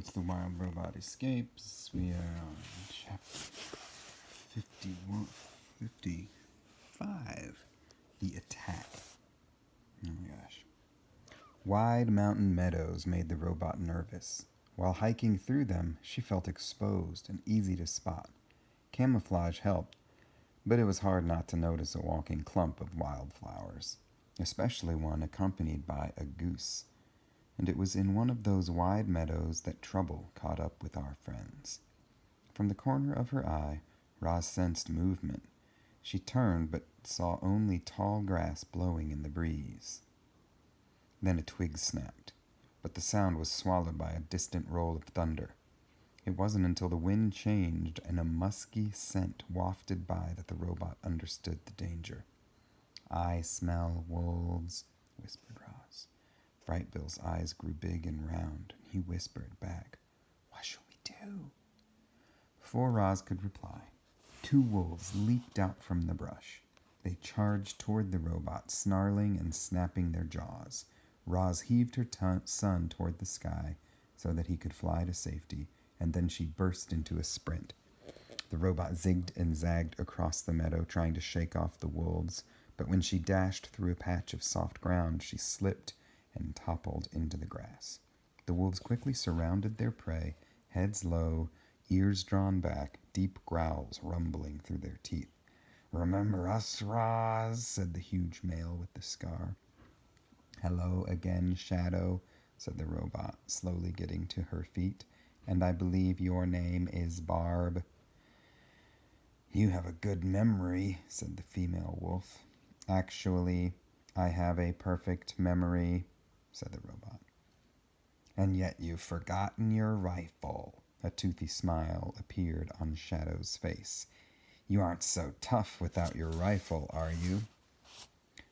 it's The Wild Robot Escapes. We are on chapter 55. The Attack. Oh my gosh. Wide mountain meadows made the robot nervous. While hiking through them, she felt exposed and easy to spot. Camouflage helped, but it was hard not to notice a walking clump of wildflowers, especially one accompanied by a goose. And it was in one of those wide meadows that trouble caught up with our friends. From the corner of her eye, Roz sensed movement. She turned, but saw only tall grass blowing in the breeze. Then a twig snapped, but the sound was swallowed by a distant roll of thunder. It wasn't until the wind changed and a musky scent wafted by that the robot understood the danger. "I smell wolves," whispered Roz. Bright Bill's eyes grew big and round, and he whispered back, "What shall we do?" Before Roz could reply, 2 wolves leaped out from the brush. They charged toward the robot, snarling and snapping their jaws. Roz heaved her son toward the sky so that he could fly to safety, and then she burst into a sprint. The robot zigged and zagged across the meadow, trying to shake off the wolves, but when she dashed through a patch of soft ground, she slipped and toppled into the grass. The wolves quickly surrounded their prey, heads low, ears drawn back, deep growls rumbling through their teeth. "Remember us, Roz?" said the huge male with the scar. "Hello again, Shadow," said the robot, slowly getting to her feet. "And I believe your name is Barb." "You have a good memory," said the female wolf. "Actually, I have a perfect memory," said the robot. "And yet you've forgotten your rifle." A toothy smile appeared on Shadow's face. "You aren't so tough without your rifle, are you?"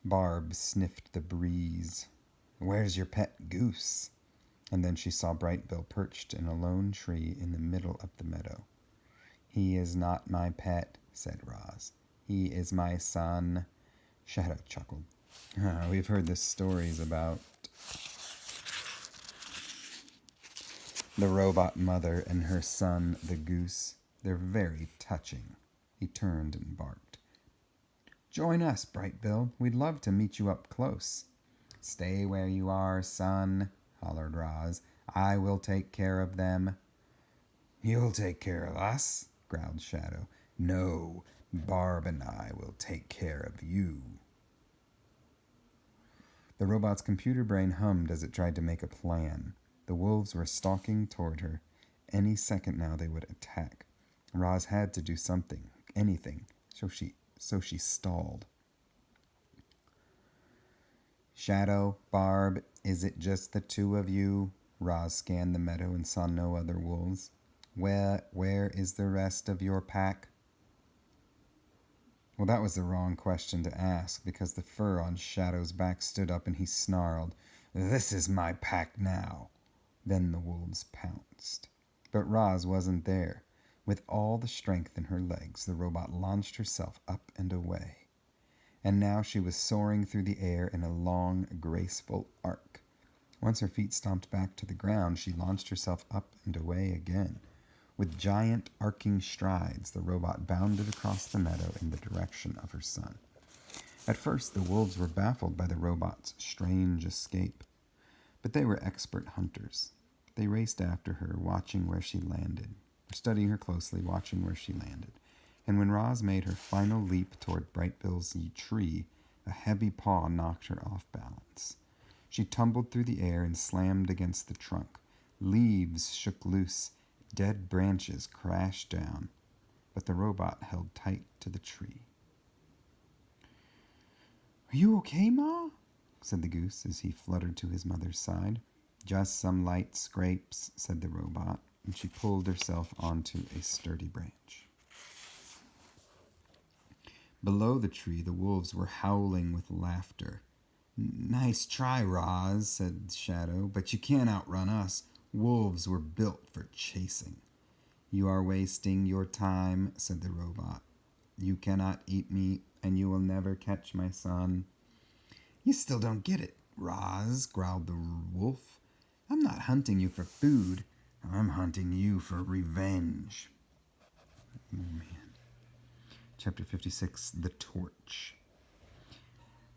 Barb sniffed the breeze. "Where's your pet goose?" And then she saw Bright Bill perched in a lone tree in the middle of the meadow. "He is not my pet," said Roz. "He is my son." Shadow chuckled. We've heard the stories about the robot mother and her son, the goose. They're very touching. He turned and barked. "Join us, Bright Bill. We'd love to meet you up close." "Stay where you are, son," hollered Roz. "I will take care of them." "You'll take care of us," growled Shadow. "No, Barb and I will take care of you." The robot's computer brain hummed as it tried to make a plan. The wolves were stalking toward her. Any second now they would attack. Roz had to do something, anything, so she stalled. "Shadow, Barb, is it just the 2 of you?" Roz scanned the meadow and saw no other wolves. Where is the rest of your pack?" Well, that was the wrong question to ask, because the fur on Shadow's back stood up and he snarled, "This is my pack now." Then the wolves pounced. But Roz wasn't there. With all the strength in her legs, the robot launched herself up and away. And now she was soaring through the air in a long, graceful arc. Once her feet stomped back to the ground, she launched herself up and away again. With giant, arcing strides, the robot bounded across the meadow in the direction of her son. At first, the wolves were baffled by the robot's strange escape, but they were expert hunters. They raced after her, watching where she landed, studying her closely, watching where she landed. And when Roz made her final leap toward Bright Bill's tree, a heavy paw knocked her off balance. She tumbled through the air and slammed against the trunk. Leaves shook loose. Dead branches crashed down, but the robot held tight to the tree. "Are you okay, Ma?" said the goose as he fluttered to his mother's side. "Just some light scrapes," said the robot, and she pulled herself onto a sturdy branch. Below the tree, the wolves were howling with laughter. "Nice try, Roz," said Shadow, "but you can't outrun us. Wolves were built for chasing." "You are wasting your time," said the robot. "You cannot eat me, and you will never catch my son." "You still don't get it, Roz," growled the wolf. "I'm not hunting you for food. I'm hunting you for revenge. Oh, man. Chapter 56, The Torch.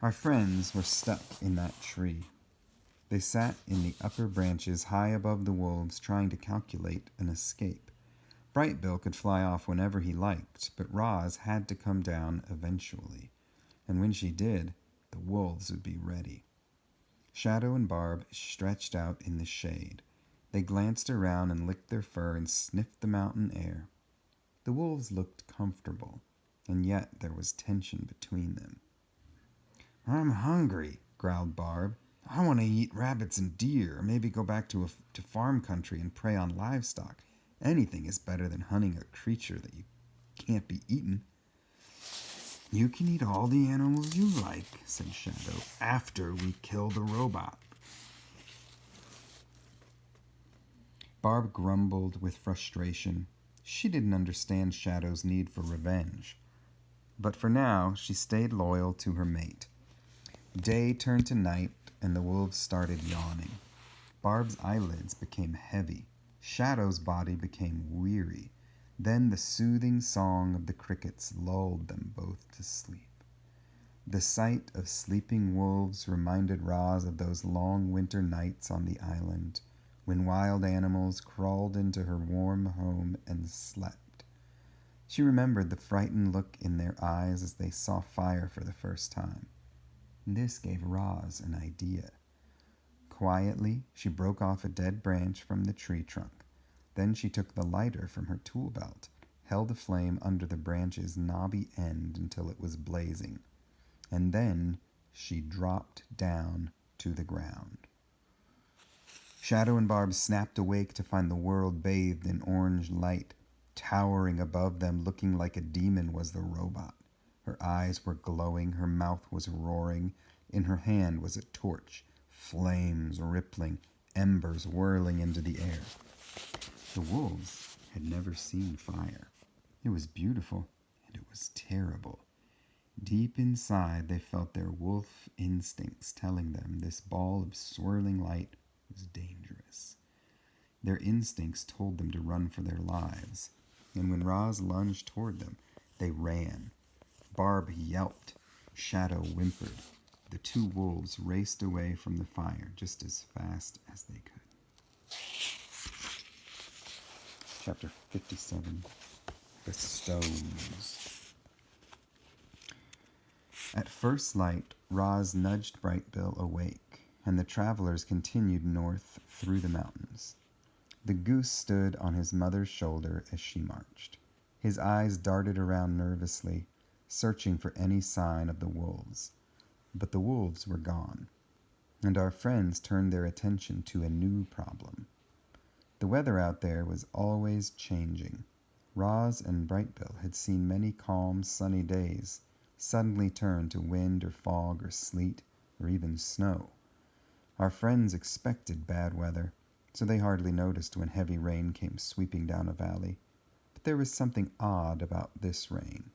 Our friends were stuck in that tree. They sat in the upper branches high above the wolves, trying to calculate an escape. Brightbill could fly off whenever he liked, but Roz had to come down eventually. And when she did, the wolves would be ready. Shadow and Barb stretched out in the shade. They glanced around and licked their fur and sniffed the mountain air. The wolves looked comfortable, and yet there was tension between them. I'm hungry, growled Barb. I want to eat rabbits and deer, or maybe go back to farm country and prey on livestock. Anything is better than hunting a creature that you can't be eaten. You can eat all the animals you like, said Shadow, after we kill the robot. Barb grumbled with frustration. She didn't understand Shadow's need for revenge. But for now, she stayed loyal to her mate. Day turned to night, and the wolves started yawning. Barb's eyelids became heavy. Shadow's body became weary. Then the soothing song of the crickets lulled them both to sleep. The sight of sleeping wolves reminded Roz of those long winter nights on the island, when wild animals crawled into her warm home and slept. She remembered the frightened look in their eyes as they saw fire for the first time. This gave Roz an idea. Quietly, she broke off a dead branch from the tree trunk. Then she took the lighter from her tool belt, held the flame under the branch's knobby end until it was blazing, and then she dropped down to the ground. Shadow and Barb snapped awake to find the world bathed in orange light. Towering above them, looking like a demon, was the robot. Her eyes were glowing, her mouth was roaring. In her hand was a torch, flames rippling, embers whirling into the air. The wolves had never seen fire. It was beautiful, and it was terrible. Deep inside, they felt their wolf instincts telling them this ball of swirling light was dangerous. Their instincts told them to run for their lives, and when Roz lunged toward them, they ran. Barb yelped. Shadow whimpered. The two wolves raced away from the fire just as fast as they could. Chapter 57, The Stones. At first light, Roz nudged Brightbill awake, and the travelers continued north through the mountains. The goose stood on his mother's shoulder as she marched. His eyes darted around nervously, searching for any sign of the wolves. But the wolves were gone, and our friends turned their attention to a new problem. The weather out there was always changing. Roz and Brightbill had seen many calm, sunny days suddenly turn to wind or fog or sleet or even snow. Our friends expected bad weather, so they hardly noticed when heavy rain came sweeping down a valley. But there was something odd about this rain.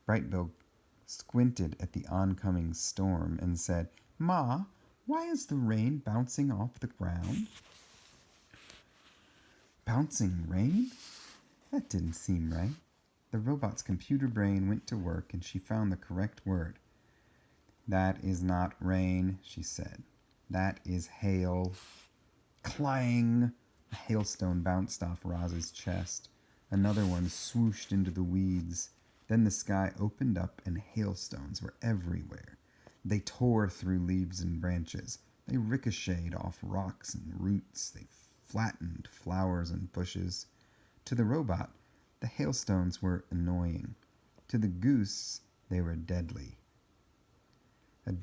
Brightbill squinted at the oncoming storm and said, "Ma, why is the rain bouncing off the ground?" Bouncing rain? That didn't seem right. The robot's computer brain went to work and she found the correct word. "That is not rain," she said. "That is hail." Clang! A hailstone bounced off Roz's chest. Another one swooshed into the weeds. Then the sky opened up and hailstones were everywhere. They tore through leaves and branches. They ricocheted off rocks and roots. They flattened flowers and bushes. To the robot, the hailstones were annoying. To the goose, they were deadly. A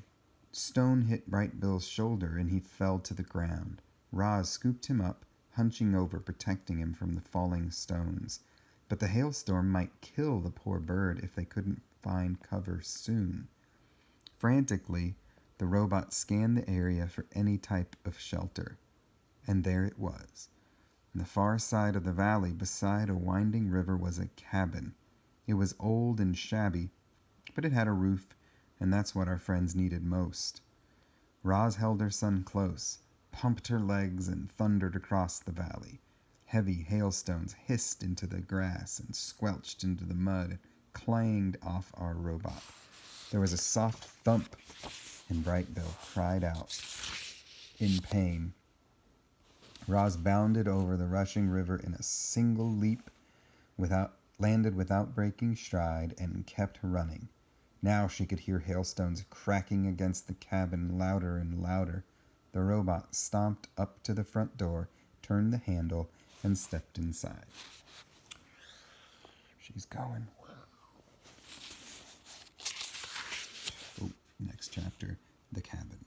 stone hit Brightbill's shoulder and he fell to the ground. Roz scooped him up, hunching over, protecting him from the falling stones. But the hailstorm might kill the poor bird if they couldn't find cover soon. Frantically, the robot scanned the area for any type of shelter. And there it was. On the far side of the valley, beside a winding river, was a cabin. It was old and shabby, but it had a roof, and that's what our friends needed most. Roz held her son close. pumped her legs and thundered across the valley. Heavy hailstones hissed into the grass and squelched into the mud and clanged off our robot. There was a soft thump, and Brightbill cried out in pain. Roz bounded over the rushing river in a single leap, landed without breaking stride, and kept running. Now she could hear hailstones cracking against the cabin louder and louder. The robot stomped up to the front door, turned the handle, and stepped inside. She's going. Oh, next chapter, the cabin.